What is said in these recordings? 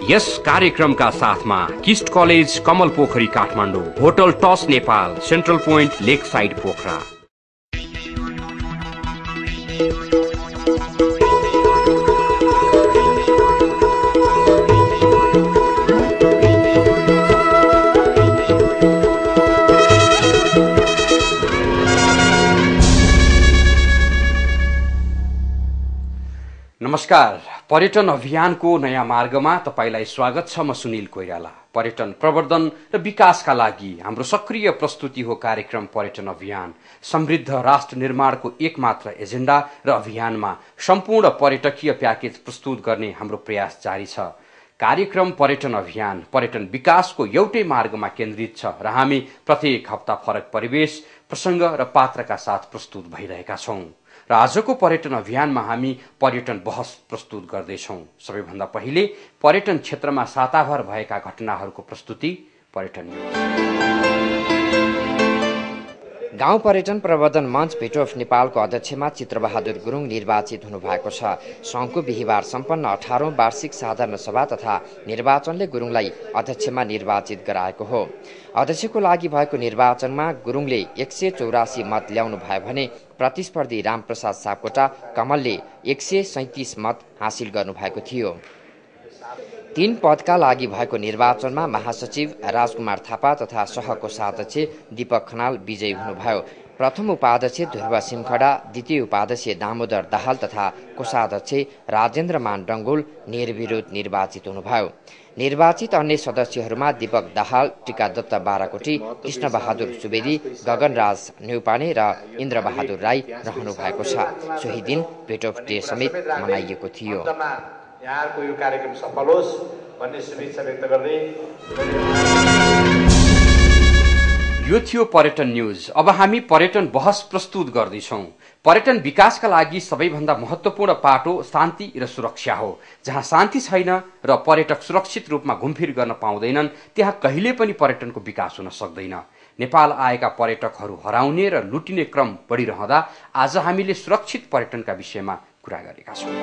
यस कार्यक्रमका साथमा KIST college Kamal Pokhari Kathmandu, hotel टस Nepal, central point lakeside Pokhara. नमस्कार, पर्यटन अभियानको नयाँ मार्गमा तपाईलाई स्वागत छ। म सुनिल कोइराला। पर्यटन प्रवर्धन र विकासका लागि हाम्रो सक्रिय प्रस्तुति हो कार्यक्रम पर्यटन अभियान। समृद्ध राष्ट्र निर्माणको एकमात्र एजेन्डा र अभियानमा सम्पूर्ण पर्यटकीय प्याकेज प्रस्तुत गर्ने हाम्रो प्रयास जारी छ। कार्यक्रम पर्यटन अभियान पर्यटन विकासको एउटै मार्गमा केन्द्रित छ र हामी प्रत्येक हप्ता फरक परिवेश, प्रसंग र पात्रका साथ प्रस्तुत भइरहेका छौं। र आजको पर्यटन अभियानमा हामी पर्यटन बहस प्रस्तुत गर्दैछौं। सबैभन्दा पहिले पर्यटन क्षेत्रमा साताभर भएका घटनाहरूको प्रस्तुति पर्यटन न्यूज। गाउँ पर्यटन प्रवर्धन मञ्च पेट्रोफ नेपालको अध्यक्षमा चित्रबहादुर गुरुङ निर्वाचित हुनुभएको छ। सङ्घको बिहिबार सम्पन्न 18औं वार्षिक साधारण सभा तथा निर्वाचनले गुरुङलाई अध्यक्षमा निर्वाचित गराएको हो। अध्यक्षको लागि भएको निर्वाचनमा गुरुङले 184 मत ल्याउनु भयो भने प्रतिस्पर्धी रामप्रसाद सापकोटा कमलले 137 मत हासिल गर्नुभएको थियो। 3 पदका लागि भएको निर्वाचनमा महासचिव राजकुमार थापा तथा सहकोषाध्यक्ष दीपक खनाल विजयी हुनुभयो। प्रथम उपाध्यक्ष ध्रुव सिमखडा, द्वितीय उपाध्यक्ष दामोदर दाहाल तथा कोषाध्यक्ष राजेन्द्रमान डङ्गोल निर्विरोध निर्वाचित हुनुभयो। निर्वाचित अन्य सदस्यहरूमा दीपक दाहाल, टीकादत्त बाराकोटी, कृष्णबहादुर सुवेदी, गगनराज न्यौपाने र इन्द्रबहादुर राई रहनु भएको छ। सोही दिन पेटोफ डे समेत मनाइएको थियो। यहाँको यो कार्यक्रम सफल होस् भन्ने शुभेच्छा व्यक्त गर्दै यो थियो पर्यटन न्यूज। अब हामी पर्यटन बहस प्रस्तुत गर्दैछौं। पर्यटन विकासका लागि सबैभन्दा महत्त्वपूर्ण पाटो शान्ति र सुरक्षा हो। जहाँ शान्ति छैन र पर्यटक सुरक्षित रूपमा घुमफिर गर्न पाउँदैनन्, त्यहाँ कहिले पनि पर्यटनको विकास हुन सक्दैन। नेपाल आएका पर्यटकहरू हराउने र लुटिने क्रम बढिरहँदा आज हामीले सुरक्षित पर्यटनका विषयमा कुरा गरेका छौं।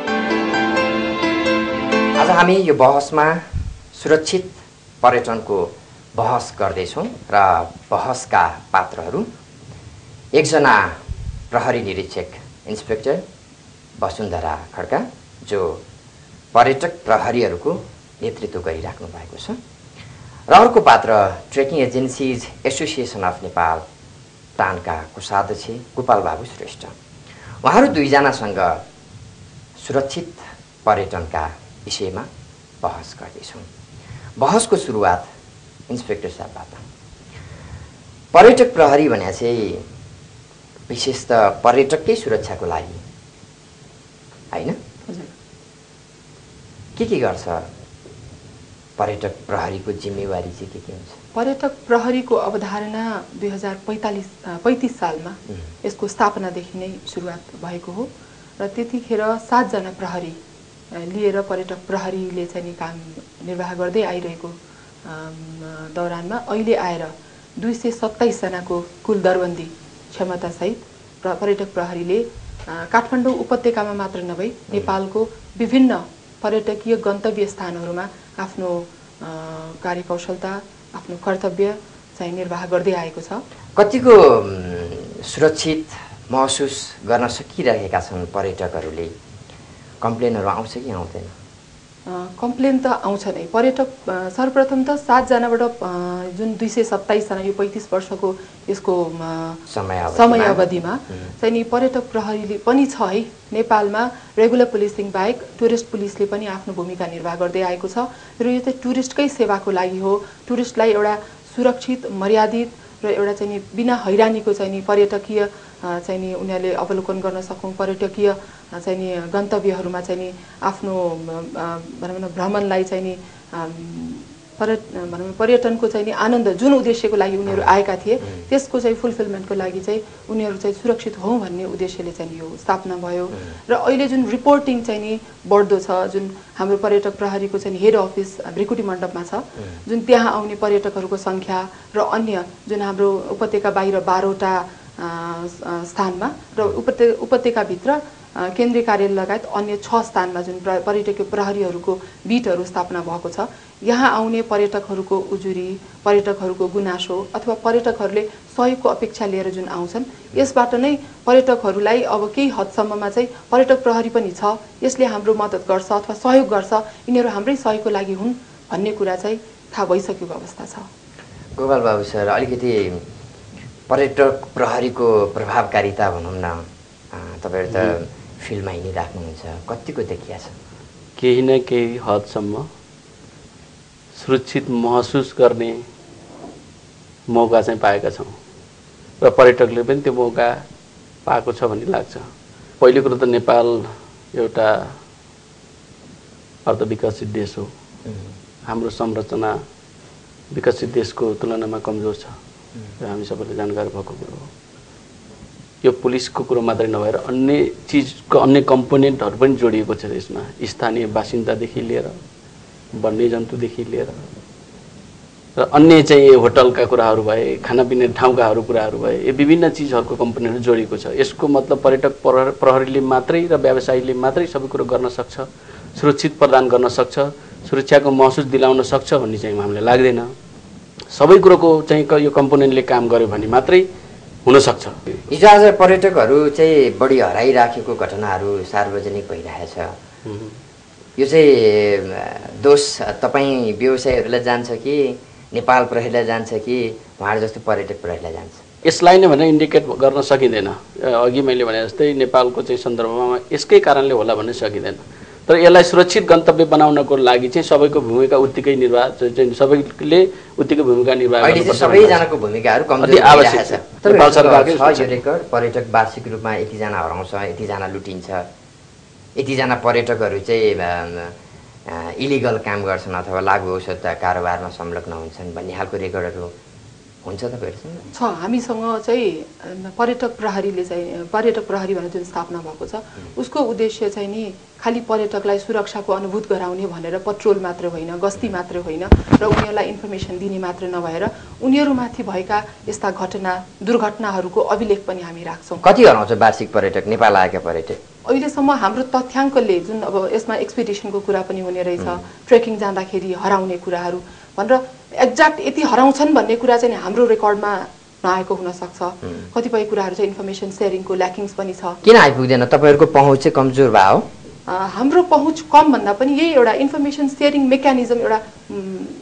आज हामी यो बहसमा सुरक्षित पर्यटनको बहस गर्दैछौँ र बहसका पात्रहरू एकजना प्रहरी निरीक्षक इन्सपेक्टर वसुन्धरा खड्का, जो पर्यटक प्रहरीहरूको नेतृत्व गरिराख्नु भएको छ, र अर्को पात्र trekking agencies association of Nepal प्राणका कोषाध्यक्ष गोपाल बाबु श्रेष्ठ। उहाँहरू दुईजनासँग सुरक्षित पर्यटनका विषयमा बहस गर्दैछौँ। बहसको सुरुवात इन्सपेक्टर साहबबाट। पर्यटक प्रहरी भने चाहिँ विशेष त पर्यटककै सुरक्षाको लागि हैन? के गर्छ पर्यटक प्रहरीको जिम्मेवारी चाहिँ के हुन्छ? पर्यटक प्रहरीको अवधारणा 2035 सालमा यसको स्थापनादेखि नै सुरुवात भएको हो र त्यतिखेर 7 जना प्रहरी लिएर पर्यटक प्रहरीले चाहिँ नि काम निर्वाह गर्दै आइरहेको दौरानमा अहिले आएर 227 जनाको कुल दरबन्दी क्षमतासहित पर्यटक प्रहरीले काठमाडौँ उपत्यकामा मात्र नभई नेपालको विभिन्न पर्यटकीय गन्तव्य स्थानहरूमा आफ्नो कार्यकौशलता, आफ्नो कर्तव्य चाहिँ निर्वाह गर्दै आएको छ। कतिको सुरक्षित महसुस गर्न सकिरहेका छन् पर्यटकहरूले? कम्प्लेनहरू आउँछ कि आउँदैन? कम्प्लेन त आउँछ नै। पर्यटक सर्वप्रथम त 7 जनाबाट जुन 227 जना यो 35 वर्षको यसको समयावधिमा चाहिँ नि पर्यटक प्रहरीले पनि छ है। नेपालमा रेगुलर पुलिसिङ बाहेक टुरिस्ट पुलिसले पनि आफ्नो भूमिका निर्वाह गर्दै आएको छ र यो चाहिँ टुरिस्टकै सेवाको लागि हो। टुरिस्टलाई एउटा सुरक्षित, मर्यादित र एउटा चाहिँ नि बिना हैरानीको चाहिँ नि पर्यटकीय चाहिँ नि उनीहरूले अवलोकन गर्न सकौँ, पर्यटकीय चाहिँ नि गन्तव्यहरूमा चाहिँ नि आफ्नो भनौँ न भ्रमणलाई चाहिँ नि पर्यटनको चाहिँ नि आनन्द जुन उद्देश्यको लागि उनीहरू आएका थिए त्यसको चाहिँ फुलफिलमेन्टको लागि चाहिँ उनीहरू चाहिँ सुरक्षित हौँ भन्ने उद्देश्यले चाहिँ यो स्थापना भयो। र अहिले जुन रिपोर्टिङ चाहिँ नि बढ्दो छ, जुन हाम्रो पर्यटक प्रहरीको चाहिँ हेड अफिस भृकुटी मण्डपमा छ, जुन त्यहाँ आउने पर्यटकहरूको सङ्ख्या र अन्य जुन हाम्रो उपत्यका बाहिर 12वटा स्थानमा र उपत्यकाभित्र केन्द्रीय कार्यालय लगायत अन्य 6 स्थानमा जुन पर्यटकीय प्रहरीहरूको बिटहरू स्थापना भएको छ, यहाँ आउने पर्यटकहरूको उजुरी, पर्यटकहरूको गुनासो अथवा पर्यटकहरूले सहयोगको अपेक्षा लिएर जुन आउँछन्, यसबाट नै पर्यटकहरूलाई अब केही हदसम्ममा चाहिँ पर्यटक प्रहरी पनि छ, यसले हाम्रो मद्दत गर्छ अथवा सहयोग गर्छ, यिनीहरू हाम्रै सहयोगको लागि हुन् भन्ने कुरा चाहिँ थाहा भइसकेको अवस्था छ। गोपाल बाबु सर, अलिकति पर्यटक प्रहरीको प्रभावकारिता भनौँ न, तपाईहरु त फिल्डमा हिँडिराख्नुहुन्छ, कतिको देखिया छ? केही न केही हदसम्म सुरक्षित महसुस गर्ने मौका चाहिँ पाएका छौँ र पर्यटकले पनि त्यो मौका पाएको छ भन्ने लाग्छ। पहिलो कुरो त नेपाल एउटा अर्धविकसित देश हो। हाम्रो संरचना विकसित देशको तुलनामा कमजोर छ र हामी सबैले जानकारी भएको कुरो हो। यो पुलिसको कुरो मात्रै नभएर अन्य चिजको अन्य कम्पोनेन्टहरू पनि जोडिएको छ यसमा। स्थानीय बासिन्दादेखि लिएर वन्यजन्तुदेखि लिएर र अन्य चाहिँ होटलका कुराहरू भए, खानापिना ठाउँकाहरू कुराहरू भए, यो विभिन्न चिजहरूको कम्पोनेन्ट जोडिएको छ। यसको मतलब पर्यटक प्रहरीले मात्रै र व्यवसायीले मात्रै सबै कुरो गर्न सक्छ, सुरक्षित प्रदान गर्न सक्छ, सुरक्षाको महसुस दिलाउन सक्छ भन्ने चाहिँ हामीलाई लाग्दैन। सबै कुरोको चाहिँ यो कम्पोनेन्टले काम गर्यो भने मात्रै हुन सक्छ। हिजो आज पर्यटकहरू चाहिँ बढी हराइराखेको घटनाहरू सार्वजनिक भइरहेछ। यो चाहिँ दोष तपाईँ व्यवसायीहरूलाई जान्छ कि नेपाल प्रहरीलाई जान्छ कि उहाँहरू जस्तो पर्यटक प्रहरीलाई जान्छ? यसलाई नै भने इन्डिकेट गर्न सकिँदैन। अघि मैले भने जस्तै नेपालको चाहिँ सन्दर्भमा यसकै कारणले होला भन्न सकिँदैन। तर यसलाई सुरक्षित गन्तव्य बनाउनको लागि चाहिँ सबैको भूमिका उत्तिकै सबैले उत्तिकै भूमिका निर्वाह गर्नुपर्छ। सबैजनाको भूमिकाहरू कमजोर भइरहेछ। नेपाल सरकारकै यो रेकर्ड पर्यटक वार्षिक रूपमा यतिजना हराउँछ, यतिजना लुटिन्छ, यतिजना पर्यटकहरू चाहिँ इलिगल काम गर्छन् अथवा लागु औषध कारोबारमा संलग्न हुन्छन् भन्ने खालको रेकर्डहरू हुन्छ तपाईहरुसँग? छ। हामीसँग चाहिँ पर्यटक प्रहरी भनेर जुन स्थापना भएको छ, उसको उद्देश्य चाहिँ नि खालि पर्यटकलाई सुरक्षाको अनुभूत गराउने भनेर पेट्रोल मात्र होइन, गस्ती मात्र होइन र उनीहरूलाई इन्फर्मेसन दिने मात्र नभएर उनीहरूमाथि भएका यस्ता दुर्घटनाहरूको अभिलेख पनि हामी राख्छौँ। कति हराउँछ वार्षिक पर्यटक, नेपाल आएका पर्यटक? अहिलेसम्म हाम्रो तथ्याङ्कले जुन अब यसमा एक्सपिडिसनको कुरा पनि हुने रहेछ, ट्रेकिङ जाँदाखेरि हराउने कुराहरू भनेर एक्ज्याक्ट यति हराउँछन् भन्ने कुरा चाहिँ हाम्रो रेकर्डमा नआएको हुन सक्छ। कतिपय कुराहरू चाहिँ इन्फर्मेसन सेयरिङको ल्याकिङ्स पनि छ। किन आइपुग्दैन? तपाईँहरूको पहुँच चाहिँ कमजोर भयो? हाम्रो पहुँच कम भन्दा पनि यही एउटा इन्फर्मेसन सेयरिङ मेकानिजम एउटा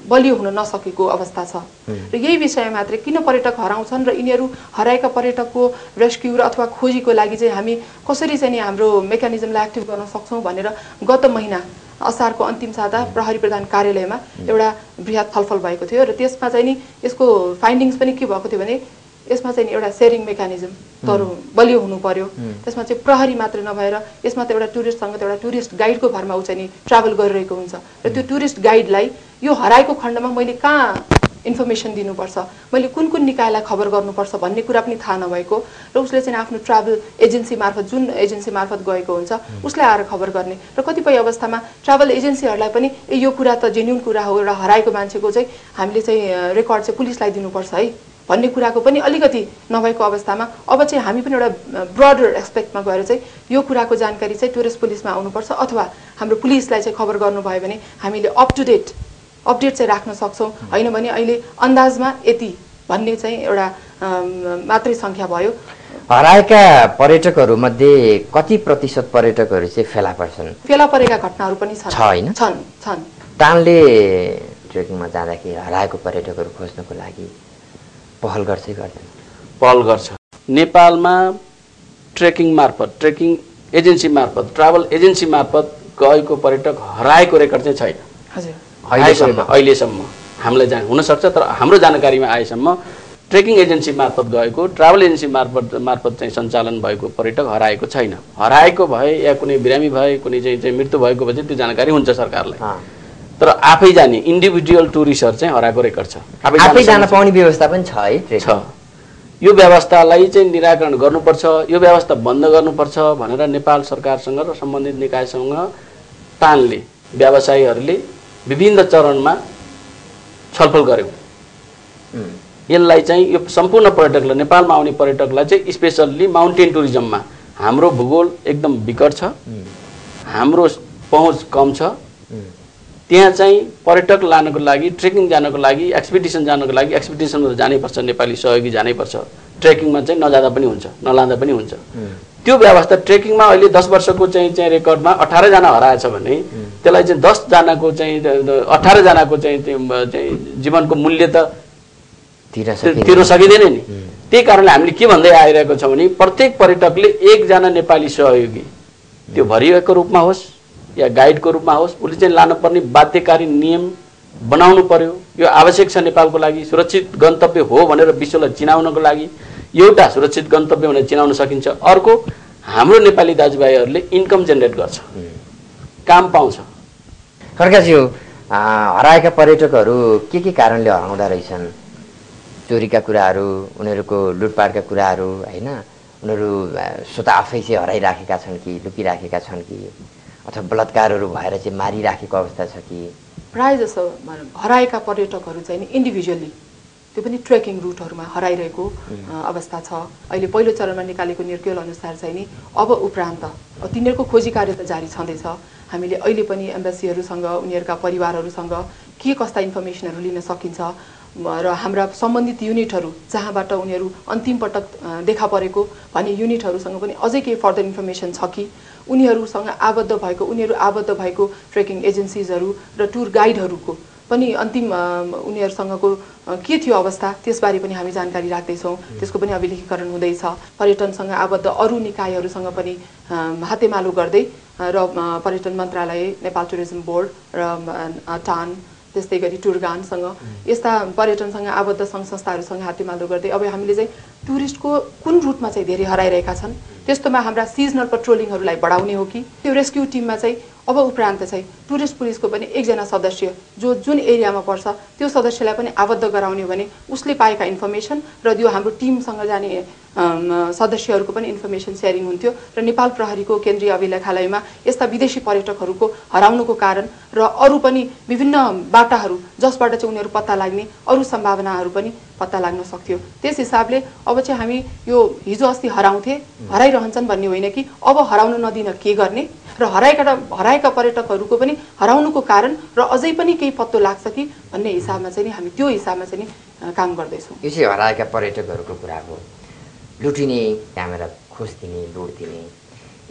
बलियो हुन नसकेको अवस्था छ र यही विषय मात्रै किन पर्यटक हराउँछन् र यिनीहरू हराएका पर्यटकको रेस्क्यु र अथवा खोजीको लागि चाहिँ हामी कसरी चाहिँ हाम्रो मेकानिजमलाई एक्टिभ गर्न सक्छौँ भनेर गत महिना असारको अन्तिम साता प्रहरी प्रधान कार्यालयमा एउटा बृहत छलफल भएको थियो र त्यसमा चाहिँ नि यसको फाइन्डिङ्स पनि के भएको थियो भने यसमा चाहिँ एउटा सेयरिङ मेकानिजम तर बलियो हुनु पर्यो। त्यसमा चाहिँ प्रहरी मात्र नभएर यसमा त एउटा टुरिस्टसँग त एउटा टुरिस्ट गाइडको भरमा ऊ चाहिँ नि ट्राभल गरिरहेको हुन्छ र त्यो टुरिस्ट गाइडलाई यो हराएको खण्डमा मैले कहाँ इन्फर्मेसन दिनुपर्छ, मैले कुन कुन निकायलाई खबर गर्नुपर्छ भन्ने कुरा पनि थाहा नभएको र उसले चाहिँ आफ्नो ट्राभल एजेन्सी मार्फत जुन एजेन्सी मार्फत गएको हुन्छ उसलाई आएर खबर गर्ने र कतिपय अवस्थामा ट्राभल एजेन्सीहरूलाई पनि यो कुरा त जेन्युन कुरा हो, एउटा हराएको मान्छेको चाहिँ हामीले चाहिँ रेकर्ड चाहिँ पुलिसलाई दिनुपर्छ है भन्ने कुराको पनि अलिकति नभएको अवस्थामा अब चाहिँ हामी पनि एउटा ब्रडर एक्सपेक्टमा गएर चाहिँ यो कुराको जानकारी चाहिँ टुरिस्ट पुलिसमा आउनुपर्छ अथवा हाम्रो पुलिसलाई चाहिँ खबर गर्नुभयो भने हामीले अपडेट चाहिँ राख्न सक्छौँ। होइन भने अहिले अन्दाजमा यति भन्ने चाहिँ एउटा मात्रै सङ्ख्या भयो। हराएका पर्यटकहरू मध्ये कति प्रतिशत पर्यटकहरू चाहिँ फेला पर्छन्? फेला परेका घटनाहरू पनि छन्। टानले ट्रेकिङमा जाँदाखेरि हराएको पर्यटकहरू खोज्नको लागि पहल गर्छ। नेपालमा ट्रेकिङ एजेन्सी मार्फत ट्राभल एजेन्सी मार्फत गएको पर्यटक हराएको रेकर्ड चाहिँ छैन। हजुर, अहिलेसम्म हामीलाई हुनसक्छ तर हाम्रो जानकारीमा आएसम्म ट्रेकिङ एजेन्सी मार्फत गएको ट्राभल एजेन्सी मार्फत चाहिँ सञ्चालन भएको पर्यटक हराएको छैन। हराएको भए या कुनै बिरामी भए कुनै चाहिँ मृत्यु भएको भए त्यो जानकारी हुन्छ सरकारलाई। तर आफै जाने इन्डिभिजुअल टुरिस्टहरू चाहिँ हराएको रेकर्ड छ। आफै जान पाउने व्यवस्था पनि छ है? छ। यो व्यवस्थालाई चाहिँ निराकरण गर्नुपर्छ, यो व्यवस्था बन्द गर्नुपर्छ भनेर नेपाल सरकारसँग र सम्बन्धित निकायसँग तानले व्यवसायीहरूले विभिन्न चरणमा छलफल गर्यौं। यसलाई चाहिँ यो सम्पूर्ण पर्यटकलाई नेपालमा आउने पर्यटकलाई चाहिँ स्पेशल्ली माउन्टेन टुरिज्ममा हाम्रो भूगोल एकदम विकट छ, हाम्रो पहुँच कम छ। त्यहाँ चाहिँ पर्यटक लानको लागि, ट्रेकिङ जानको लागि, एक्सपिडिसन जानको लागि एक्सपिडिसनमा त जानैपर्छ, नेपाली सहयोगी जानैपर्छ। ट्रेकिङमा चाहिँ नजाँदा पनि हुन्छ, नलाँदा पनि हुन्छ। त्यो व्यवस्था ट्रेकिङमा अहिले 10 वर्षको चाहिँ रेकर्डमा 18 जना हराएछ भने त्यसलाई चाहिँ 10 जनाको चाहिँ 18 जनाको चाहिँ जीवनको मूल्य त तिर्न सकिँदैन नि। त्यही कारणले हामीले के भन्दै आइरहेको छौँ भने प्रत्येक पर्यटकले एकजना नेपाली सहयोगी, त्यो भरिएको रूपमा होस् या गाइडको रूपमा होस्, उसले चाहिँ लानुपर्ने बाध्यकारी नियम बनाउनु पर्यो। यो आवश्यक छ नेपालको लागि। सुरक्षित गन्तव्य हो भनेर विश्वलाई चिनाउनको लागि एउटा सुरक्षित गन्तव्य भनेर चिनाउन सकिन्छ। अर्को, हाम्रो नेपाली दाजुभाइहरूले इन्कम जेनेरेट गर्छ, काम पाउँछ। खड्काज्यू, हराएका पर्यटकहरू के कारणले हराउँदा रहेछन्? चोरीका कुराहरू, उनीहरूको लुटपाटका कुराहरू होइन, उनीहरू स्वतः आफै चाहिँ हराइराखेका छन् कि लुकिराखेका छन् कि, अथवा बलात्कारहरू भएर चाहिँ मारिराखेको अवस्था छ कि? प्रायः जसो हराएका पर्यटकहरू चाहिँ इन्डिभिजुअली, त्यो पनि ट्रेकिङ रुटहरूमा हराइरहेको अवस्था छ। अहिले पहिलो चरणमा निकालेको निर्क्युल अनुसार चाहिँ नि अब उपरान्त तिनीहरूको खोजी कार्य त जारी छँदैछ। हामीले अहिले पनि एम्बेसीहरूसँग, उनीहरूका परिवारहरूसँग के कस्ता इन्फर्मेसनहरू लिन सकिन्छ र हाम्रा सम्बन्धित युनिटहरू जहाँबाट उनीहरू अन्तिम पटक देखा परेको भन्ने युनिटहरूसँग पनि अझै केही फर्दर इन्फर्मेसन छ कि, उनीहरू आबद्ध भएको ट्रेकिङ एजेन्सिजहरू र टुर गाइडहरूको पनि अन्तिम उनीहरूसँगको के थियो अवस्था, त्यसबारे पनि हामी जानकारी राख्दैछौँ। त्यसको पनि अभिलेखीकरण हुँदैछ। पर्यटनसँग आबद्ध अरू निकायहरूसँग पनि हातेमालो गर्दै र पर्यटन मन्त्रालय, नेपाल टुरिज्म बोर्ड र टान, त्यस्तै गरी टुरगानसँग, यस्ता पर्यटनसँग आबद्ध सङ्घ संस्थाहरूसँग हातेमालो गर्दै अब हामीले चाहिँ टुरिस्टको कुन रुटमा चाहिँ धेरै हराइरहेका छन्, त्यस्तोमा हाम्रा सिजनल पेट्रोलिङहरूलाई बढाउने हो कि, त्यो रेस्क्यु टिममा चाहिँ अब उपरान्त चाहिँ टुरिस्ट पुलिसको पनि एकजना सदस्य जुन एरियामा पर्छ त्यो सदस्यलाई पनि आबद्ध गराउने भने उसले पाएका इन्फर्मेसन र यो हाम्रो टिमसँग जाने सदस्यहरूको पनि इन्फर्मेसन सेयरिङ हुन्थ्यो र नेपाल प्रहरीको केन्द्रीय अभिलेखालयमा यस्ता विदेशी पर्यटकहरूको हराउनुको कारण र अरू पनि विभिन्न बाटाहरू जसबाट चाहिँ उनीहरू पत्ता लाग्ने अरू सम्भावनाहरू पनि पत्ता लाग्न सक्थ्यो। त्यस हिसाबले अब चाहिँ हामी यो हिजो अस्ति हराइरहन्छन् भन्ने होइन कि अब हराउन नदिन के गर्ने र हराएका पर्यटकहरूको पनि हराउनुको कारण र अझै पनि केही पत्तो लाग्छ कि भन्ने हिसाबमा चाहिँ हामी त्यो हिसाबमा चाहिँ काम गर्दैछौँ। यो चाहिँ हराएका पर्यटकहरूको कुरा हो। लुटिने, क्यामेरा खोजिदिने, लुटिदिने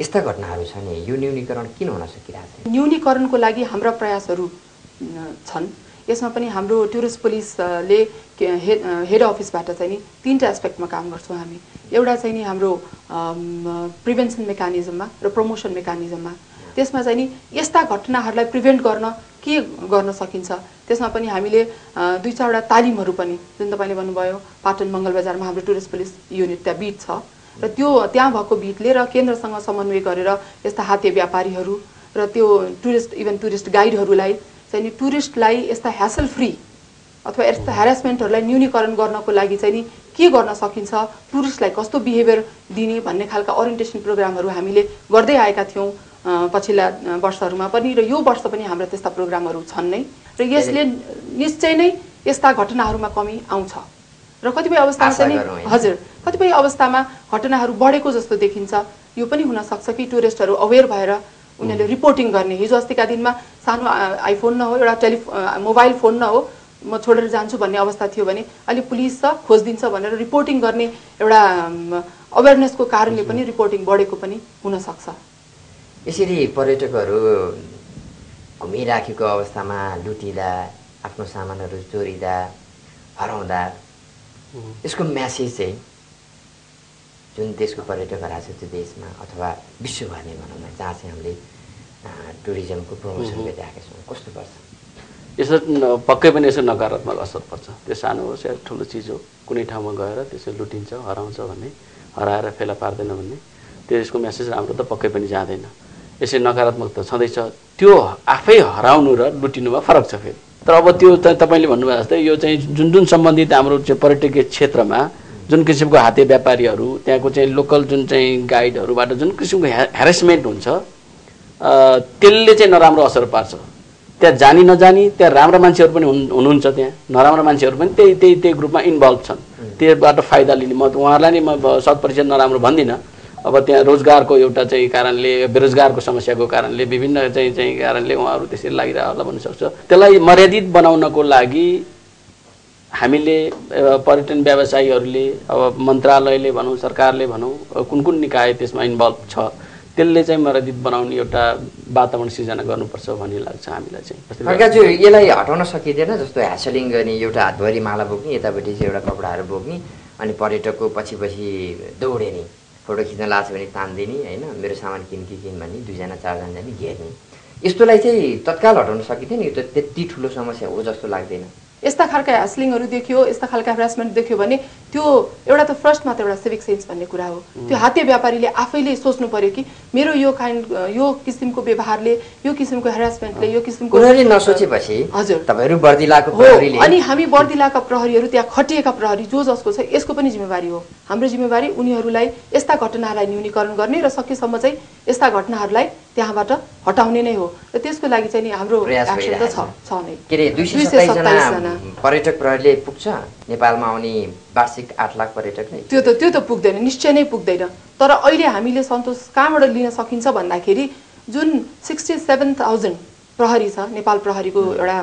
यस्ता घटनाहरू छन्। यो न्यूनीकरण किन हुन सकिरहेको छ? न्यूनीकरणको लागि हाम्रा प्रयासहरू छन्। यसमा पनि हाम्रो टुरिस्ट पुलिसले हेड अफिसबाट चाहिँ नि 3टा एस्पेक्टमा काम गर्छौँ हामी। एउटा चाहिँ नि हाम्रो प्रिभेन्सन मेकानिजममा र प्रमोसन मेकानिजममा, त्यसमा चाहिँ नि यस्ता घटनाहरूलाई प्रिभेन्ट गर्न के गर्न सकिन्छ त्यसमा पनि हामीले 2-4वटा तालिमहरू पनि, जुन तपाईँले भन्नुभयो पाटन मङ्गलबजारमा हाम्रो टुरिस्ट पुलिस युनिट त्यहाँ बिट छ र त्यो त्यहाँ भएको बिटले र केन्द्रसँग समन्वय गरेर यस्ता हाते व्यापारीहरू र त्यो टुरिस्ट गाइडहरूलाई चाहिँ नि टुरिस्टलाई यस्ता ह्यासल फ्री अथवा यस्ता ह्यारासमेन्टहरूलाई न्यूनीकरण गर्नको लागि चाहिँ नि के गर्न सकिन्छ, टुरिस्टलाई कस्तो बिहेभियर दिने भन्ने खालका ओरिएन्टेसन प्रोग्रामहरू हामीले गर्दै आएका थियौँ पछिल्ला वर्षहरूमा पनि र यो वर्ष पनि हाम्रा त्यस्ता प्रोग्रामहरू छन् नै र यसले निश्चय नै यस्ता घटनाहरूमा कमी आउँछ र कतिपय अवस्थामा चाहिँ हजुर कतिपय अवस्थामा घटनाहरू बढेको जस्तो देखिन्छ। यो पनि हुन सक्छ कि टुरिस्टहरू अवेर भएर उनीहरूले रिपोर्टिङ गर्ने, हिजो अस्तिका दिनमा सानो आइफोन न हो, एउटा मोबाइल फोन न हो, म छोडेर जान्छु भन्ने अवस्था थियो भने अहिले पुलिस छ खोजिदिन्छ भनेर रिपोर्टिङ गर्ने एउटा अवेरनेसको कारणले पनि रिपोर्टिङ बढेको पनि हुन सक्छ। यसरी पर्यटकहरू घुमिराखेको अवस्थामा लुटिँदा, आफ्नो सामानहरू चोरिँदा, हराउँदा यसको म्यासेज चाहिँ जुन देशको पर्यटक हराएको छ त्यो देशमा अथवा विश्वभर नै भनौँ न, जहाँ चाहिँ हामीले टुरिज्मको प्रमोसन गरिरहेका छौँ, कस्तो पर्छ? यसो पक्कै पनि यसो नकारात्मक असर पर्छ। त्यो सानो होस् या ठुलो चिज हो, कुनै ठाउँमा गएर त्यसो लुटिन्छ, हराउँछ भन्ने, हराएर फेला पार्दैन भन्ने त्यसको मेसेज राम्रो त पक्कै पनि जाँदैन। यसै नकारात्मक त छँदैछ। त्यो आफै हराउनु र लुटिनुमा फरक छ फेरि। तर अब त्यो तपाईँले भन्नुभयो जस्तै यो चाहिँ जुन सम्बन्धित हाम्रो चाहिँ पर्यटकीय क्षेत्रमा जुन किसिमको हाते व्यापारीहरू, त्यहाँको चाहिँ लोकल जुन चाहिँ गाइडहरूबाट जुन किसिमको ह्यारेसमेन्ट हुन्छ त्यसले चाहिँ नराम्रो असर पार्छ। त्यहाँ जानी नजानी त्यहाँ राम्रा मान्छेहरू पनि हुनुहुन्छ, त्यहाँ नराम्रा मान्छेहरू पनि त्यही ग्रुपमा इन्भल्भ छन्। त्योबाट फाइदा लिने, म उहाँहरूलाई नै म 100% नराम्रो भन्दिनँ, अब त्यहाँ रोजगारको एउटा चाहिँ कारणले बेरोजगारको समस्याको कारणले विभिन्न चाहिँ कारणले उहाँहरू त्यसरी लागिरह होला भन्नु सक्छ। त्यसलाई मर्यादित बनाउनको लागि हामीले पर्यटन व्यवसायीहरूले अब मन्त्रालयले भनौँ सरकारले भनौँ कुन कुन निकाय त्यसमा इन्भल्भ छ त्यसले चाहिँ मर्यादित बनाउने एउटा वातावरण सिर्जना गर्नुपर्छ भन्ने लाग्छ हामीलाई चाहिँ। खड्काज्यू यसलाई हटाउन सकिँदैन जस्तो ह्यासलिङ गर्ने एउटा हातभरि माला बोक्ने यतापट्टि चाहिँ एउटा कपडाहरू बोक्ने अनि पर्यटकको पछि दौडिने फोटो खिच्न लाग्छ भने तान्दिने होइन मेरो सामान किन भन्ने 2 जना 4 जना जाने घेर्ने यस्तोलाई चाहिँ तत्काल हटाउन सकिँदैन। यो त त्यति ठुलो समस्या हो जस्तो लाग्दैन। यस्ता खालका ह्यासलिङहरू देखियो यस्ता खालका हरासमेन्ट देखियो भने त्यो एउटा त फर्स्टमा त एउटा सिभिक सेन्स भन्ने कुरा हो। त्यो हाते व्यापारीले आफैले सोच्नु पर्यो कि मेरो यो किसिमको व्यवहारले यो किसिमको हरासमेन्टले यो किसिमको कुनैले नसोचेपछि हजुर तपाईहरु बर्दिलाको प्रहरीले अनि हामी बर्दिलाका प्रहरीहरू त्यहाँ खटिएका प्रहरी जो जसको छ यसको पनि जिम्मेवारी हो। हाम्रो जिम्मेवारी उनीहरूलाई यस्ता घटनाहरूलाई न्यूनीकरण गर्ने र सकेसम्म चाहिँ यस्ता घटनाहरूलाई त्यहाँबाट हटाउने नै हो। र त्यसको लागि चाहिँ नि हाम्रो एक्सन त छ नै। के रे 227 जना पर्यटक प्रहरीले पुग्छ नेपालमा आउने वार्षिक 8 लाख पर्यटक नै त्यो त पुग्दैन, निश्चय नै पुग्दैन। तर अहिले हामीले सन्तोष कहाँबाट लिन सकिन्छ भन्दाखेरि जुन 67,000 प्रहरी छ नेपाल प्रहरीको एउटा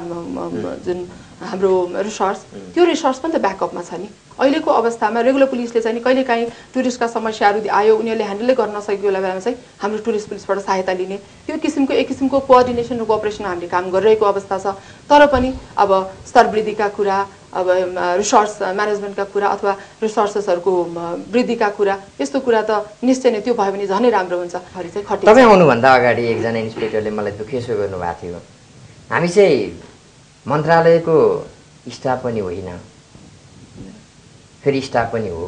जुन हाम्रो रिसोर्स त्यो रिसोर्स पनि त ब्याकअपमा छ नि। अहिलेको अवस्थामा रेगुलर पुलिसले चाहिँ कहिलेकाहीँ टुरिस्टका समस्याहरू आयो उनीहरूले ह्यान्डलै गर्न नसकेको बेलामा चाहिँ हाम्रो टुरिस्ट पुलिसबाट सहायता लिने त्यो किसिमको एक किसिमको कोअर्डिनेसन र कोअपरेसन हामीले काम गरिरहेको अवस्था छ। तर पनि अब स्तर वृद्धिका कुरा अब रिसोर्स म्यानेजमेन्टका कुरा अथवा रिसोर्सेसहरूको वृद्धिका कुरा यस्तो कुरा त निश्चय नै त्यो भयो भने झनै राम्रो हुन्छ। तपाईँ आउनुभन्दा अगाडि एकजना इन्सपेक्टरले मलाई दुखेसो गर्नुभएको थियो हामी चाहिँ मन्त्रालयको स्टाफ पनि होइन फेरि स्टाफ पनि हो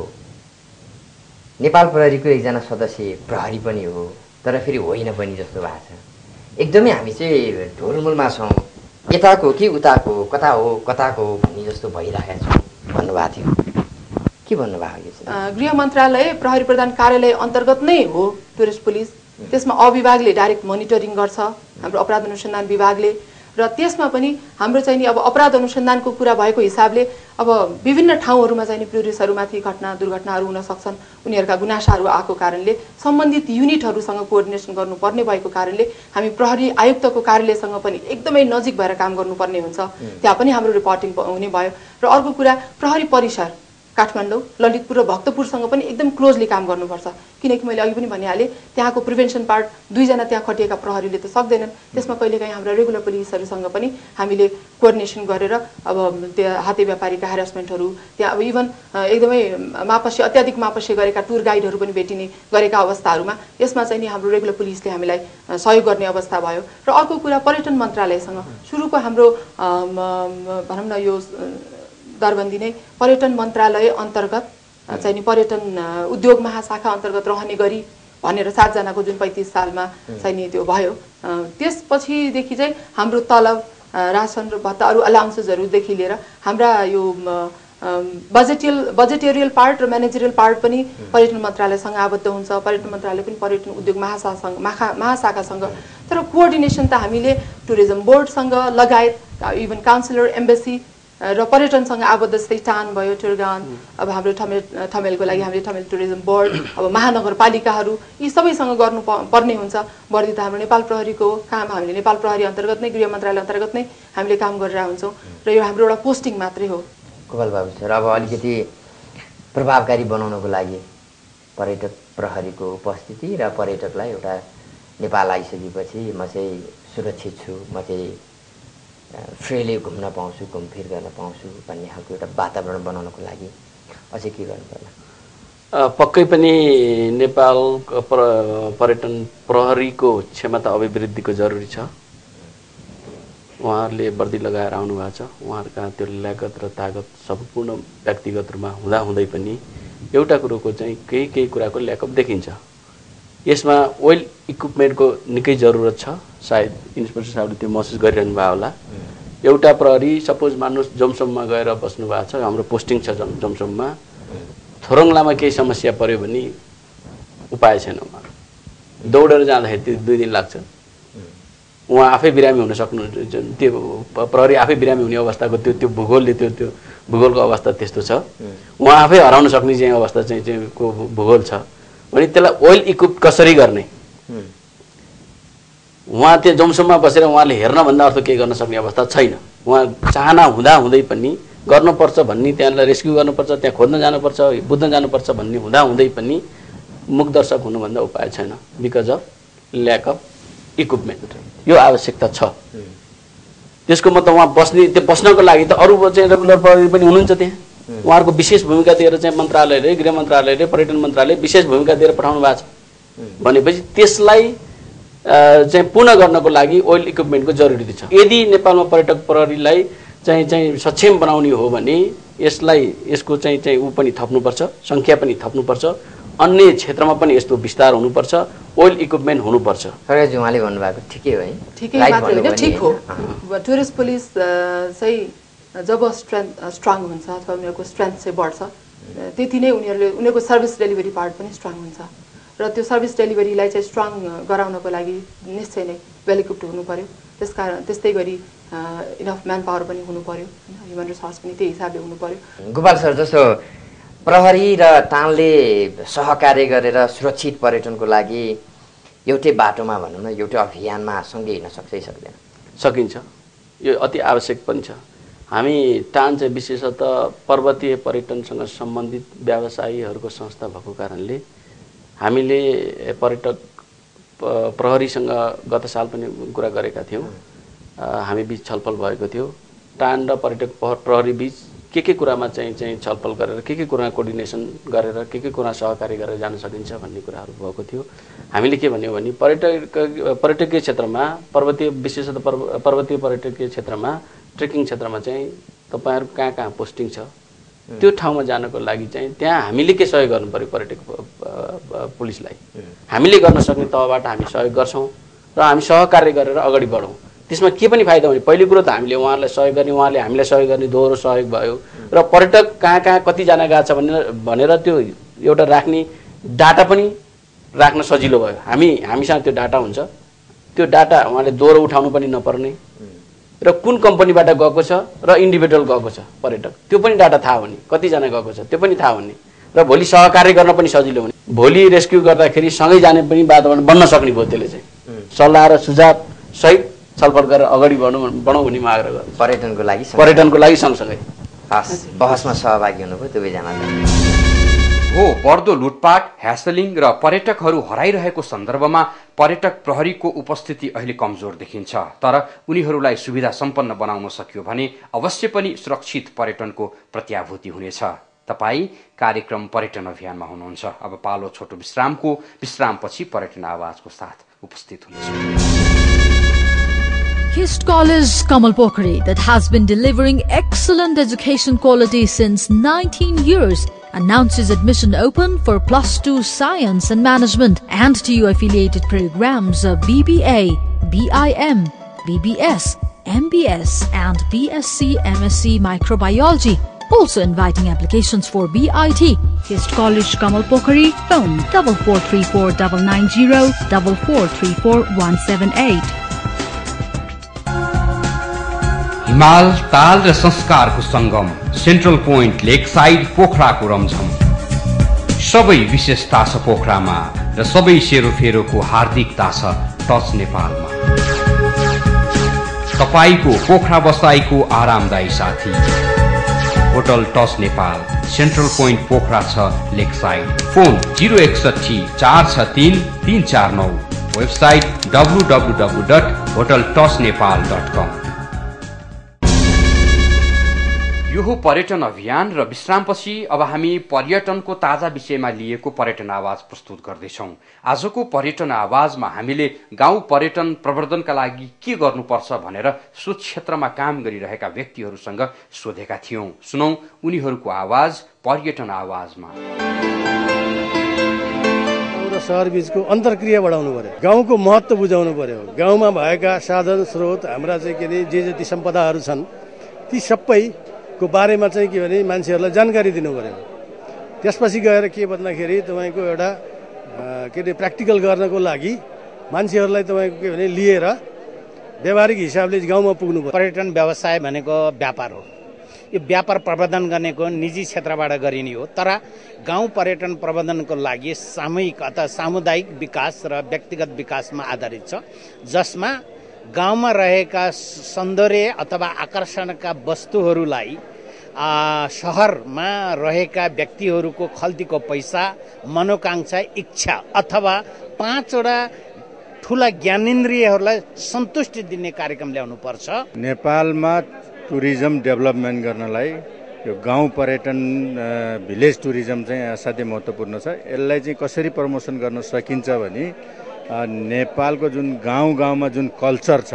नेपाल प्रहरीको एकजना सदस्य प्रहरी पनि हो तर फेरि होइन पनि जस्तो भएको छ। एकदमै हामी चाहिँ ढोलमुलमा छौँ यताको कि उताको कताको भन्ने जस्तो भइरहेको छ भन्नुभएको थियो। के भन्नुभयो? गृह मन्त्रालय प्रहरी प्रधान कार्यालय अन्तर्गत नै हो टुरिस्ट पुलिस। त्यसमा अविभागले डाइरेक्ट मोनिटरिङ गर्छ हाम्रो अपराध अनुसन्धान विभागले र त्यसमा पनि हाम्रो चाहिँ नि अब अपराध अनुसन्धानको कुरा भएको हिसाबले अब विभिन्न ठाउँहरूमा चाहिँ नि टुरिस्टहरूमाथि दुर्घटनाहरू हुन सक्छन्। उनीहरूका गुनासाहरू आएको कारणले सम्बन्धित युनिटहरूसँग कोअर्डिनेसन गर्नुपर्ने भएको कारणले हामी प्रहरी आयुक्तको कार्यालयसँग पनि एकदमै नजिक भएर काम गर्नुपर्ने हुन्छ। त्यहाँ पनि हाम्रो रिपोर्टिङ हुने भयो। र अर्को कुरा प्रहरी परिसर काठमाडौँ ललितपुर र भक्तपुरसँग पनि एकदम क्लोजली काम गर्नुपर्छ किनकि मैले अघि पनि भनिहालेँ त्यहाँको प्रिभेन्सन पार्ट 2 जना त्यहाँ खटिएका प्रहरीले त सक्दैनन्। त्यसमा कहिलेकाहीँ हाम्रा रेगुलर पुलिसहरूसँग पनि हामीले कोअर्डिनेसन गरेर अब त्यो हाते व्यापारीका हरासमेन्टहरू त्यहाँ अब इभन एकदमै अत्याधिक मापस्य गरेका टुर गाइडहरू पनि भेटिने गरेका अवस्थाहरूमा यसमा चाहिँ नि हाम्रो रेगुलर पुलिसले हामीलाई सहयोग गर्ने अवस्था भयो। र अर्को कुरा पर्यटन मन्त्रालयसँग सुरुको हाम्रो भनौँ न यो दरबन्दी नै पर्यटन मन्त्रालय अन्तर्गत चाहिँ नि पर्यटन उद्योग महाशाखा अन्तर्गत रहने गरी भनेर 7 जनाको जुन 35 सालमा चाहिँ नि त्यो भयो। त्यसपछिदेखि चाहिँ हाम्रो तलब रासन र भत्ता अरू अलाउन्सेसहरूदेखि लिएर हाम्रा यो बजेटेरियल पार्ट र म्यानेजरियल पार्ट पनि पर्यटन मन्त्रालयसँग आबद्ध हुन्छ। पर्यटन मन्त्रालय पनि पर्यटन उद्योग महाशाखासँग तर कोअर्डिनेसन त हामीले टुरिज्म बोर्डसँग लगायत इभन काउन्सिलर एम्बेसी र पर्यटनसँग आबद्ध जस्तै टान भयो टुरगान अब हाम्रो ठमेलको लागि हामीले ठमेल टुरिज्म बोर्ड अब महानगरपालिकाहरू यी सबैसँग गर्नु पर्ने हुन्छ। बढी त हाम्रो नेपाल प्रहरीको काम हामीले नेपाल प्रहरी अन्तर्गत नै गृह मन्त्रालय अन्तर्गत नै हामीले काम गरेर हुन्छौँ र यो हाम्रो एउटा पोस्टिङ मात्रै हो। गोपाल बाबु सर अब अलिकति प्रभावकारी बनाउनको लागि पर्यटक प्रहरीको उपस्थिति र पर्यटकलाई एउटा नेपाल आइसकेपछि म चाहिँ सुरक्षित छु म चाहिँ फ्रीली घुम्न पाउँछु घुमफिर गर्न पाउँछु भन्ने खालको एउटा वातावरण बनाउनको लागि अझै के गर्नु पर्ला? पक्कै पनि नेपाल पर्यटन प्रहरीको क्षमता अभिवृद्धिको जरुरी छ। उहाँहरूले वर्दी लगाएर आउनु भएको छ। उहाँहरूका त्यो ल्याकत र ताकत सम्पूर्ण व्यक्तिगत रूपमा हुँदै पनि एउटा कुरोको चाहिँ केही कुराको ल्याकअप देखिन्छ। यसमा वेल इक्विपमेन्टको निकै जरुरत छ। सायद इन्सपेक्टर साहबले त्यो महसुस गरिरहनु भयो होला। एउटा प्रहरी सपोज मान्नुहोस् जमसममा गएर बस्नु भएको छ हाम्रो पोस्टिङ छ जमसममा थोरङलामा केही समस्या पर्यो भने उपाय छैन। उहाँहरू दौडेर जाँदाखेरि 2 दिन लाग्छ। उहाँ आफै बिरामी हुन सक्नुहुन्छ। त्यो प्रहरी आफै बिरामी हुने अवस्थाको त्यो भूगोलले त्यो भूगोलको अवस्था त्यस्तो छ। उहाँ आफै हराउन सक्ने चाहिँ अवस्था चाहिँ को भूगोल छ। भने त्यसलाई ओइल इक्विप कसरी गर्ने, उहाँ त्यो जमसममा बसेर उहाँले हेर्नभन्दा अर्थ केही गर्न सक्ने अवस्था छैन। उहाँ चाहना हुँदै पनि गर्नुपर्छ भन्ने, त्यहाँलाई रेस्क्यु गर्नुपर्छ, त्यहाँ खोज्न जानुपर्छ, बुझ्न जानुपर्छ भन्ने हुँदै पनि मुखदर्शक हुनुभन्दा उपाय छैन because of lack of equipment. यो आवश्यकता छ। त्यसको मतलब उहाँ त्यो बस्नको लागि त अरू चाहिँ रेगुलर प्रहरी पनि हुनुहुन्छ त्यहाँ, उहाँहरूको विशेष भूमिका दिएर चाहिँ मन्त्रालयले, गृह मन्त्रालयले, पर्यटन मन्त्रालयले विशेष भूमिका दिएर पठाउनु भएको छ भनेपछि त्यसलाई चाहिँ पूर्ण गर्नको लागि ओइल इक्विपमेन्टको जरुरी छ। यदि नेपालमा पर्यटक प्रहरीलाई चाहिँ सक्षम बनाउने हो भने यसको चाहिँ ऊ पनि थप्नुपर्छ, सङ्ख्या पनि थप्नुपर्छ, अन्य क्षेत्रमा पनि यस्तो विस्तार हुनुपर्छ, ओइल इक्विपमेन्ट हुनुपर्छ। खरेजी उहाँले भन्नुभएको ठिकै हो है, ठिकै मात्र होइन, ठिक हो। टुरिस्ट पुलिस चाहिँ जब स्ट्रङ हुन्छ अथवा उनीहरूको स्ट्रेन्थ चाहिँ बढ्छ त्यति नै उनीहरूको सर्भिस डेलिभरी पार्ट पनि स्ट्रङ हुन्छ र त्यो सर्भिस डेलिभरीलाई चाहिँ स्ट्रङ गराउनको लागि निश्चय नै वेल इक्विप्ड हुनु पर्यो। त्यस्तै गरी इनफ म्यान पावर पनि हुनु पर्यो, ह्युमन रिसोर्स पनि त्यही हिसाबले हुनु पर्यो। गोपाल सर, जस्तो प्रहरी र टानले सहकार्य गरेर सुरक्षित पर्यटनको लागि एउटै बाटोमा भनौँ न, एउटै अभियानमा सँगै हिँड्न सक्छ कि सक्दैन? सकिन्छ, यो अति आवश्यक पनि छ। हामी टान चाहिँ विशेषतः पर्वतीय पर्यटनसँग सम्बन्धित व्यवसायीहरूको संस्था भएको कारणले हामीले पर्यटक प्रहरीसँग गत साल पनि कुरा गरेका थियौँ, हामी बिच छलफल भएको थियो। टान र पर्यटक प्रहरी बिच के कुरामा चाहिँ छलफल गरेर के कुरा कोर्डिनेसन गरेर के कुरा सहकारी गरेर जान सकिन्छ भन्ने कुराहरू भएको थियो। हामीले के भन्यौँ भने पर्यटकीय क्षेत्रमा, विशेषतः पर्वतीय पर्यटकीय क्षेत्रमा, ट्रेकिङ क्षेत्रमा चाहिँ तपाईँहरू कहाँ पोस्टिङ छ त्यो ठाउँमा जानको लागि चाहिँ त्यहाँ हामीले के सहयोग गर्नु पर्यो पर्यटक पुलिसलाई। हामीले गर्न सक्ने तहबाट हामी सहयोग गर्छौँ र हामी सहकार्य गरेर अगाडि बढौँ। त्यसमा के पनि फाइदा हुने, पहिलो कुरो त हामीले उहाँहरूलाई सहयोग गर्ने, उहाँले हामीलाई सहयोग गर्ने, दोहोरो सहयोग भयो र पर्यटक कहाँ कतिजना गएको छ भनेर त्यो एउटा राख्ने डाटा पनि राख्न सजिलो भयो। हामीसँग त्यो डाटा हुन्छ, त्यो डाटा उहाँले दोहोरो उठाउनु पनि नपर्ने र कुन कम्पनीबाट गएको छ र इन्डिभिजुअल गएको छ पर्यटक त्यो पनि डाटा थाहा हुने, कतिजना गएको छ त्यो पनि थाहा हुने र भोलि सहकार्य गर्न पनि सजिलो हुने। भोलि रेस्क्यु गर्दाखेरि सँगै जाने पनि वातावरण बन्न सक्ने भयो। त्यसले चाहिँ सल्लाह र सुझाव सहित छलफल गरेर अगाडि बढौँ भन्ने आग्रह गर्छु। पर्यटनको लागि सँगसँगै बहसमा सहभागी हुनुभयो दुवैजनाले। हो, बढ्दो लुटपाट, ह्यासलिङ र पर्यटकहरू हराइरहेको सन्दर्भमा पर्यटक प्रहरीको उपस्थिति अहिले कमजोर देखिन्छ। तर उनीहरूलाई सुविधा सम्पन्न बनाउन सकियो भने अवश्य पनि सुरक्षित पर्यटनको प्रत्याभूति हुनेछ। तपाईँ कार्यक्रम पर्यटन अभियानमा हुनुहुन्छ। अब पालो छोटो विश्रामको, विश्रामपछि पर्यटन आवाजको साथ उपस्थित हुनेछ। KIST College Kamalpokri, that has been delivering excellent education quality since 19 years, announces admission open for +2 Science and Management and TU affiliated programs of BBA, BIM, BBS, MBS and BSc MSc Microbiology. Also inviting applications for BIT. KIST College Kamalpokri, phone 4434 990 4434 178. हिमाल, ताल र संस्कारको संगम, central point लेक side पोखराको रमझम। सबै विशेषता छ पोखरामा र सबै सेरोफेरोको हार्दिकता छ टच नेपालमा। तपाईको पोखरा बसाईको आरामदायी साथी hotel touch Nepal, central point Pokhara छ लेक साइड। Phone 061 463 349, website www.hoteltouchnepal.com। यो हो पर्यटन अभियान र विश्रामपछि अब हामी पर्यटनको ताजा विषयमा लिएको पर्यटन आवाज प्रस्तुत गर्दैछौँ। आजको पर्यटन आवाजमा हामीले गाउँ पर्यटन प्रवर्धनका लागि के गर्नुपर्छ भनेर सो क्षेत्रमा काम गरिरहेका व्यक्तिहरूसँग सोधेका थियौं। सुनौं उनीहरूको आवाज पर्यटन आवाजमा। र शहर बीचको अन्तर्क्रिया बढाउनु पर्यो, गाउँको महत्त्व बुझाउनु पर्यो। गाउँमा भएका साधन स्रोत, हाम्रा चाहिँ के अरे जे जति सम्पदाहरू छन् ती सबै को बारेमा चाहिँ के भने मान्छेहरूलाई जानकारी दिनु पर्यो। त्यसपछि गएर के भन्दाखेरि तपाईँको एउटा के अरे प्र्याक्टिकल गर्नको लागि मान्छेहरूलाई तपाईँको के भने लिएर व्यावहारिक हिसाबले गाउँमा पुग्नु पर्यो। पर्यटन व्यवसाय भनेको व्यापार हो। यो व्यापार प्रबन्धन गर्नेको निजी क्षेत्रबाट गरिने हो। तर गाउँ पर्यटन प्रबन्धनको लागि सामूहिक अथवा सामुदायिक विकास र व्यक्तिगत विकासमा आधारित छ, जसमा गाउँमा रहेका सौन्दर्य अथवा आकर्षणका वस्तुहरूलाई शहरमा रहेका व्यक्तिहरूको खल्तीको पैसा, मनोकांक्षा, इच्छा अथवा 5 वटा ठुला ज्ञानेन्द्रियहरूलाई सन्तुष्टि दिने कार्यक्रम ल्याउनुपर्छ। नेपालमा टुरिज्म डेभलपमेन्ट गर्नलाई यो गाउँ पर्यटन भिलेज टुरिज्म चाहिँ असाध्यै महत्त्वपूर्ण छ। यसलाई चाहिँ कसरी प्रमोसन गर्न सकिन्छ भने नेपालको जुन गाउँमा जुन कल्चर छ,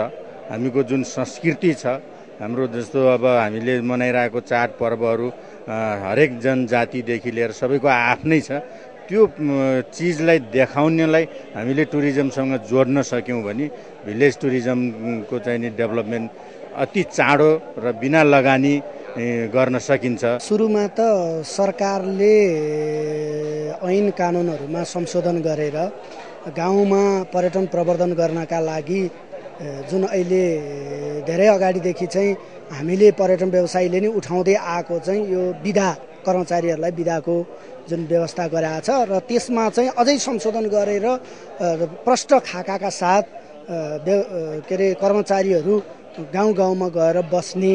हामीको जुन संस्कृति छ, हाम्रो जस्तो अब हामीले मनाइरहेको चाड पर्वहरू हरेक जनजातिदेखि लिएर सबैको आफ्नै छ। त्यो चिजलाई देखाउनलाई हामीले टुरिज्मसँग जोड्न सक्यौँ भने भिलेज टुरिज्मको चाहिँ नि डेभलपमेन्ट अति चाँडो र बिना लगानी गर्न सकिन्छ। सुरुमा त सरकारले ऐन कानुनहरूमा संशोधन गरेर गाउँमा पर्यटन प्रवर्धन गर्नका लागि जुन अहिले धेरै अगाडिदेखि चाहिँ हामीले पर्यटन व्यवसायीले नै उठाउँदै आएको चाहिँ यो बिदा कर्मचारीहरूलाई बिदाको जुन व्यवस्था गरेको छ र त्यसमा चाहिँ अझै संशोधन गरेर प्रष्ट खाकाका साथ के अरे कर्मचारीहरू गाउँमा गएर बस्ने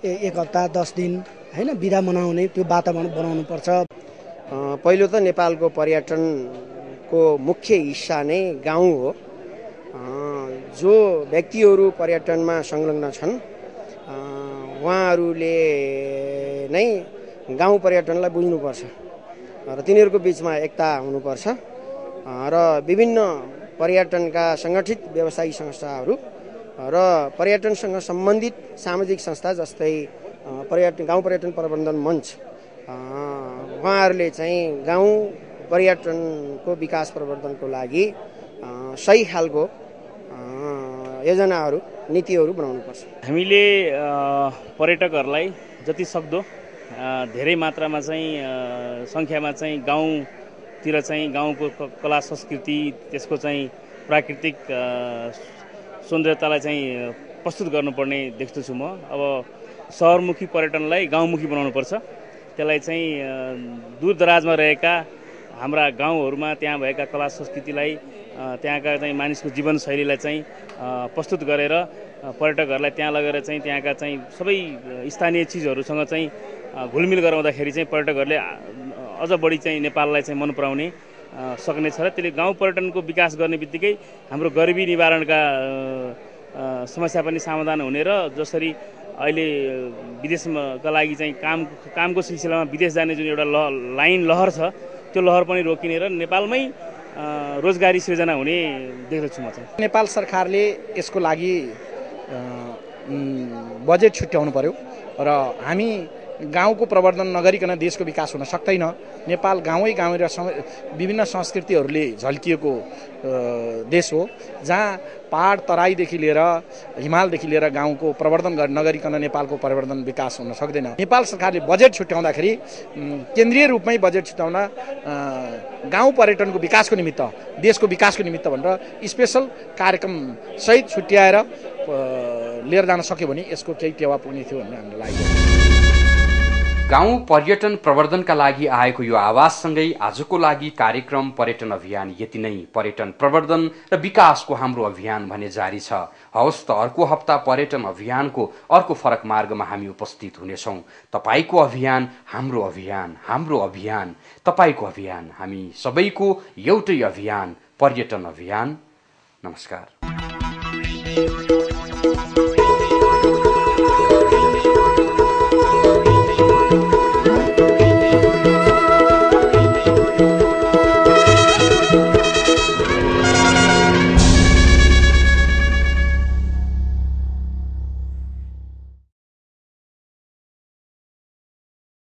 1 हप्ता 10 दिन हैन बिदा मनाउने त्यो वातावरण बनाउनुपर्छ। पहिलो त नेपालको पर्यटनको मुख्य हिस्सा नै गाउँ हो। जो व्यक्तिहरू पर्यटनमा संलग्न छन् उहाँहरूले नै गाउँ पर्यटनलाई बुझ्नुपर्छ र तिनीहरूको बीचमा एकता हुनुपर्छ र विभिन्न पर्यटनका सङ्गठित व्यवसायी संस्थाहरू र पर्यटनसँग सम्बन्धित सामाजिक संस्था जस्तै गाउँ पर्यटन प्रबन्धन मञ्च उहाँहरूले चाहिँ गाउँ पर्यटनको विकास प्रवर्धनको लागि सही खालको योजनाहरू नीतिहरू बनाउनुपर्छ। हामीले पर्यटकहरूलाई जति सक्दो धेरै मात्रामा चाहिँ सङ्ख्यामा चाहिँ गाउँतिर चाहिँ गाउँको कला संस्कृति त्यसको चाहिँ प्राकृतिक सौन्दर्यतालाई चाहिँ प्रस्तुत गर्नुपर्ने देख्दछु म। अब सहरमुखी पर्यटनलाई गाउँमुखी बनाउनुपर्छ। त्यसलाई चाहिँ दूरदराजमा रहेका हाम्रा गाउँहरूमा त्यहाँ भएका कला संस्कृतिलाई त्यहाँका चाहिँ मानिसको जीवनशैलीलाई चाहिँ प्रस्तुत गरेर पर्यटकहरूलाई त्यहाँ लगेर चाहिँ त्यहाँका चाहिँ सबै स्थानीय चिजहरूसँग चाहिँ घुलमिल गराउँदाखेरि चाहिँ पर्यटकहरूले अझ बढी चाहिँ नेपाललाई चाहिँ मन पराउने सक्नेछ र त्यसले गाउँ पर्यटनको विकास गर्ने बित्तिकै हाम्रो गरिबी निवारणका समस्या पनि समाधान हुने र जसरी अहिले विदेशका लागि चाहिँ कामको सिलसिलामा विदेश जाने जुन एउटा लाइन लहर छ त्यो लहर पनि रोकिने र नेपालमै रोजगारी सृजना हुने देख्दछु म चाहिँ। नेपाल सरकारले यसको लागि बजेट छुट्याउनु पर्यो र हामी गाउँको प्रवर्धन नगरिकन देशको विकास हुन सक्दैन। नेपाल गाउँ र विभिन्न संस्कृतिहरूले झल्किएको देश हो, जहाँ पहाड तराईदेखि लिएर हिमालदेखि लिएर गाउँको प्रवर्धन नगरिकन नेपालको प्रवर्धन विकास हुन सक्दैन। नेपाल सरकारले बजेट छुट्याउँदाखेरि केन्द्रीय रूपमै बजेट छुट्याउँदा गाउँ पर्यटनको विकासको निमित्त, देशको विकासको निमित्त भनेर स्पेसल कार्यक्रम सहित छुट्याएर लिएर जान सक्यो भने यसको केही टेवा पुग्ने थियो भन्ने हामीलाई लाग्यो। गाउँ पर्यटन प्रवर्धनका लागि आएको यो आवाजसँगै आजको लागि कार्यक्रम पर्यटन अभियान यति नै। पर्यटन प्रवर्धन र विकासको हाम्रो अभियान भने जारी छ। हवस् त अर्को हप्ता पर्यटन अभियानको अर्को फरक मार्गमा हामी उपस्थित हुनेछौँ। तपाईको अभियान हाम्रो अभियान, हाम्रो अभियान तपाईको अभियान, हामी सबैको एउटै अभियान, पर्यटन अभियान। नमस्कार।